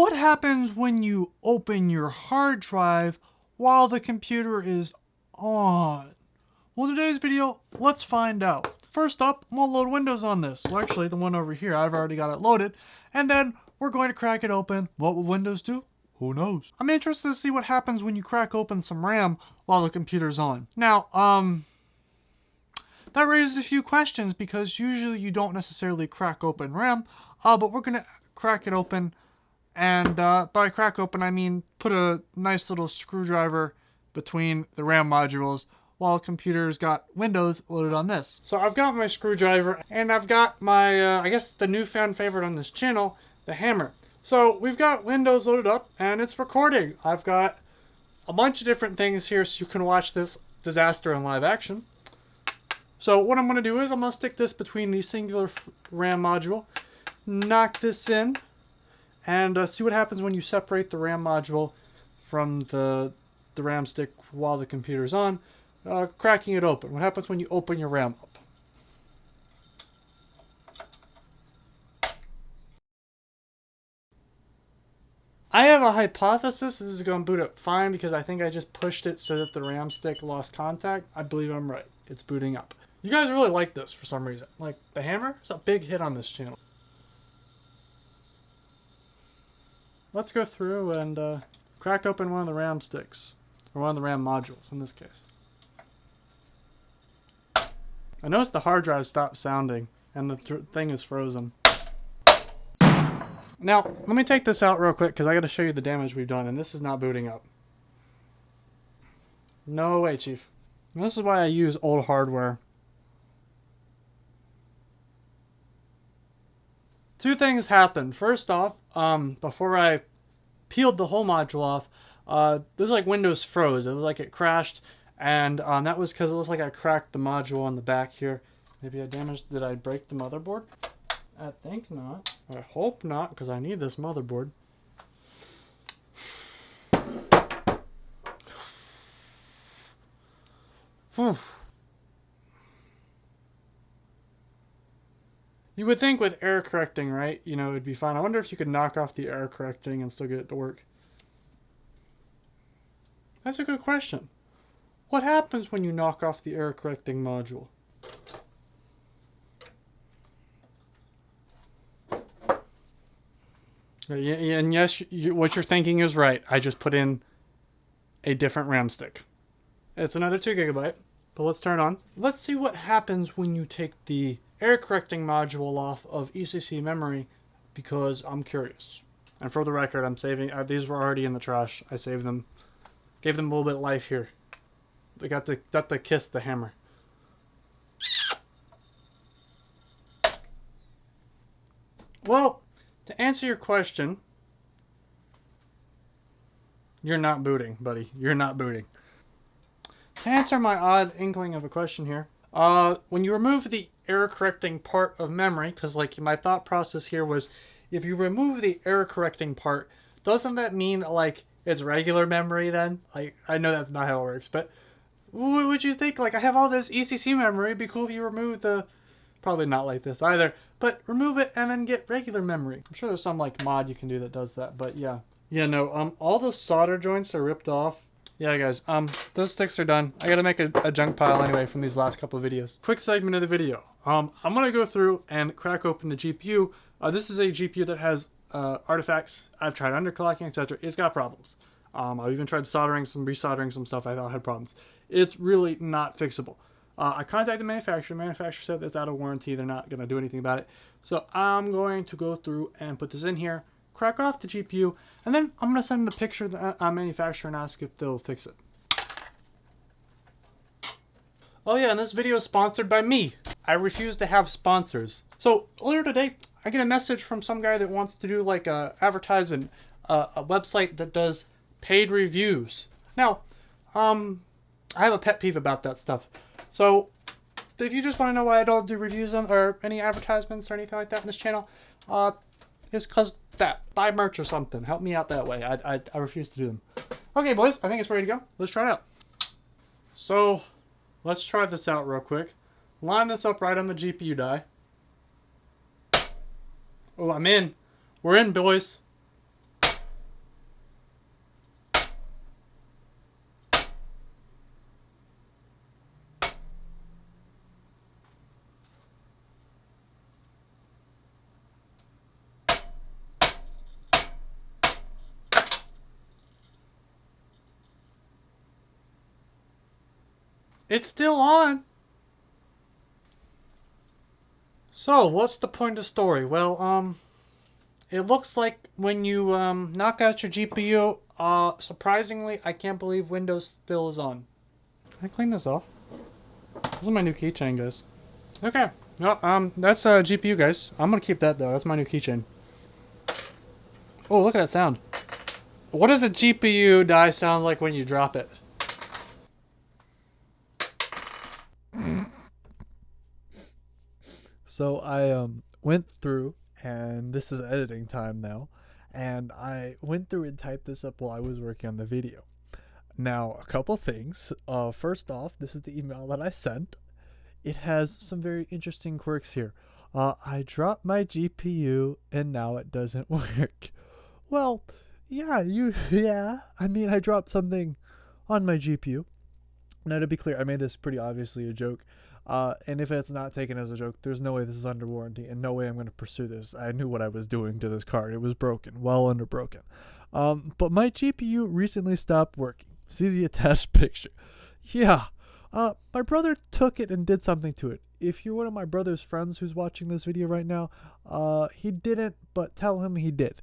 What happens when you open your hard drive while the computer is on? Well, in today's video, let's find out. First up, I'm gonna load Windows on this. Well, actually, the one over here, I've already got it loaded. And then we're going to crack it open. What will Windows do? Who knows? I'm interested to see what happens when you crack open some RAM while the computer's on. Now, that raises a few questions because usually you don't necessarily crack open RAM, but we're gonna crack it open. And by crack open, I mean put a nice little screwdriver between the RAM modules while the computer's got Windows loaded on this. So I've got my screwdriver and I've got my, I guess the newfound favorite on this channel, the hammer. So we've got Windows loaded up and it's recording. I've got a bunch of different things here so you can watch this disaster in live action. So what I'm going to do is I'm going to stick this between the singular RAM module, knock this in, and see what happens when you separate the RAM module from the RAM stick while the computer's on, cracking it open. What happens when you open your RAM up? I have a hypothesis this is going to boot up fine because I think I just pushed it so that the RAM stick lost contact. I believe I'm right. It's booting up. You guys really like this for some reason. Like the hammer is a big hit on this channel. Let's go through and crack open one of the RAM sticks. Or one of the RAM modules in this case. I noticed the hard drive stopped sounding and the thing is frozen. Now, let me take this out real quick because I got to show you the damage we've done, and this is not booting up. No way, Chief. And this is why I use old hardware. Two things happened. First off, before I peeled the whole module off, this like Windows froze. It was like it crashed, and that was because it looks like I cracked the module on the back here. Maybe I damaged. Did I break the motherboard? I think not. I hope not, because I need this motherboard. Whew. You would think with error correcting, right? You know, it'd be fine. I wonder if you could knock off the error correcting and still get it to work. That's a good question. What happens when you knock off the error correcting module? And yes, what you're thinking is right. I just put in a different RAM stick. It's another 2 GB, but let's turn it on. Let's see what happens when you take the error correcting module off of ECC memory because I'm curious. And for the record, I'm saving, these were already in the trash. I saved them, gave them a little bit of life here. They got the kiss the hammer. Well, to answer your question, you're not booting, buddy. You're not booting. To answer my odd inkling of a question here, when you remove the error correcting part of memory, because like my thought process here was, if you remove the error correcting part, doesn't that mean like it's regular memory then? Like, I know that's not how it works, but what would you think? Like, I have all this ECC memory. It'd be cool if you remove the... Probably not like this either, but remove it and then get regular memory. I'm sure there's some like mod you can do that does that, but yeah. Yeah, no, all the solder joints are ripped off. Yeah, guys, those sticks are done. I gotta make a junk pile anyway from these last couple of videos. Quick segment of the video. I'm gonna go through and crack open the GPU. This is a GPU that has artifacts. I've tried underclocking, etc. It's got problems. I've even tried soldering resoldering some stuff I thought had problems. It's really not fixable. I contacted the manufacturer. The manufacturer said it's out of warranty. They're not going to do anything about it. So I'm going to go through and put this in here, crack off the GPU, and then I'm going to send the picture to the manufacturer and ask if they'll fix it. Oh yeah, and this video is sponsored by me. I refuse to have sponsors. So earlier today, I get a message from some guy that wants to do like advertise a website that does paid reviews. Now, I have a pet peeve about that stuff. So, if you just want to know why I don't do reviews on, or any advertisements or anything like that on this channel, it's because that. Buy merch or something. Help me out that way. I refuse to do them. Okay, boys, I think it's ready to go. Let's try it out. So, let's try this out real quick. Line this up right on the GPU die. Oh, I'm in. We're in, boys. It's still on. So, what's the point of the story? Well, it looks like when you knock out your GPU, surprisingly, I can't believe Windows still is on. Can I clean this off? This is my new keychain, guys. Okay. No, that's GPU, guys. I'm gonna keep that though. That's my new keychain. Oh, look at that sound. What does a GPU die sound like when you drop it? So I went through, and this is editing time now, and I went through and typed this up while I was working on the video. Now, a couple things. First off, this is the email that I sent. It has some very interesting quirks here. I dropped my GPU and now it doesn't work. Well, yeah. I mean, I dropped something on my GPU. Now, to be clear, I made this pretty obviously a joke. And if it's not taken as a joke, there's no way this is under warranty and no way I'm going to pursue this. I knew what I was doing to this card. It was broken, well under broken. But my GPU recently stopped working. See the attached picture. Yeah. My brother took it and did something to it. If you're one of my brother's friends who's watching this video right now, he didn't, but tell him he did.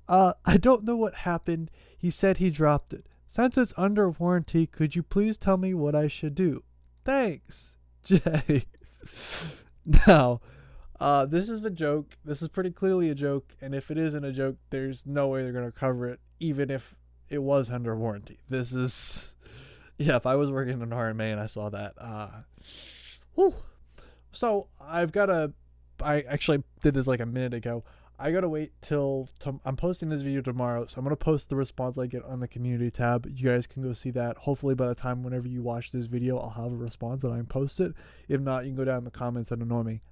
I don't know what happened. He said he dropped it. Since it's under warranty, could you please tell me what I should do? Thanks, Jay. Now, this is a joke. This is pretty clearly a joke, and if it isn't a joke, there's no way they're going to cover it, even if it was under warranty. This is... Yeah, if I was working in RMA and I saw that, whew. So I've got to, I actually did this like a minute ago. I got to wait till, I'm posting this video tomorrow. So I'm going to post the response I get on the community tab. You guys can go see that. Hopefully by the time whenever you watch this video, I'll have a response and I can post it. If not, you can go down in the comments and annoy me.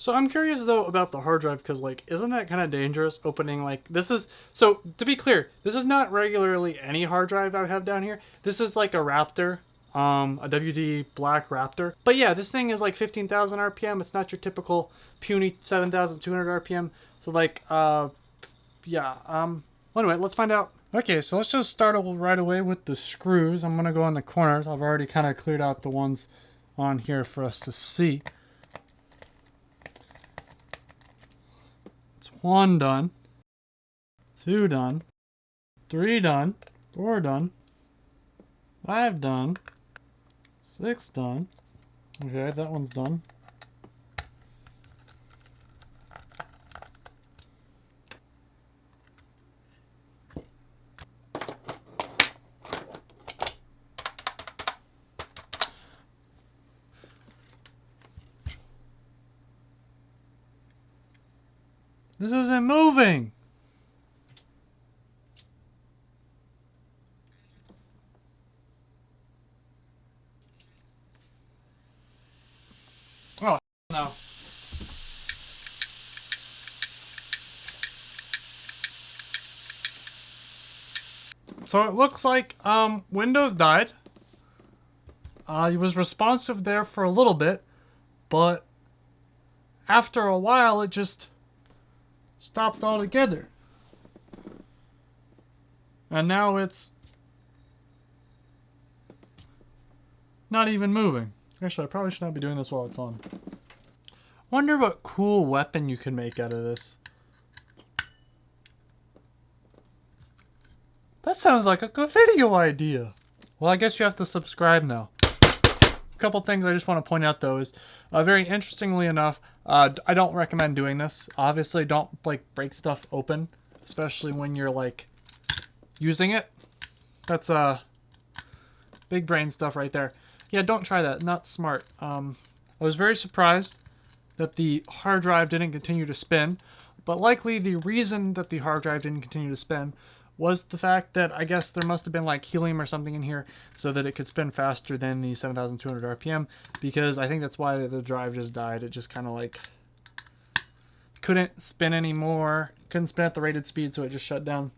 So I'm curious though about the hard drive, because like, isn't that kind of dangerous opening like this is, so to be clear, this is not regularly any hard drive I have down here. This is like a Raptor, a WD Black Raptor. But yeah, this thing is like 15,000 RPM. It's not your typical puny 7,200 RPM. So like, yeah, well, anyway, let's find out. Okay, so let's just start right away with the screws. I'm gonna go in the corners. I've already kind of cleared out the ones on here for us to see. One done, 2 done, 3 done, 4 done, 5 done, 6 done. Okay, that one's done. This isn't moving. Oh, no. So it looks like Windows died. It was responsive there for a little bit, but after a while it just stopped altogether. And now it's not even moving. Actually, I probably should not be doing this while it's on. Wonder what cool weapon you can make out of this. That sounds like a good video idea. Well, I guess you have to subscribe now. A couple things I just want to point out though is, very interestingly enough, I don't recommend doing this. Obviously, don't like break stuff open, especially when you're like using it. That's big brain stuff right there. Yeah, don't try that. Not smart. I was very surprised that the hard drive didn't continue to spin, but likely the reason that the hard drive didn't continue to spin was the fact that I guess there must have been like helium or something in here so that it could spin faster than the 7,200 RPM, because I think that's why the drive just died. It just kind of like couldn't spin anymore, couldn't spin at the rated speed, so it just shut down.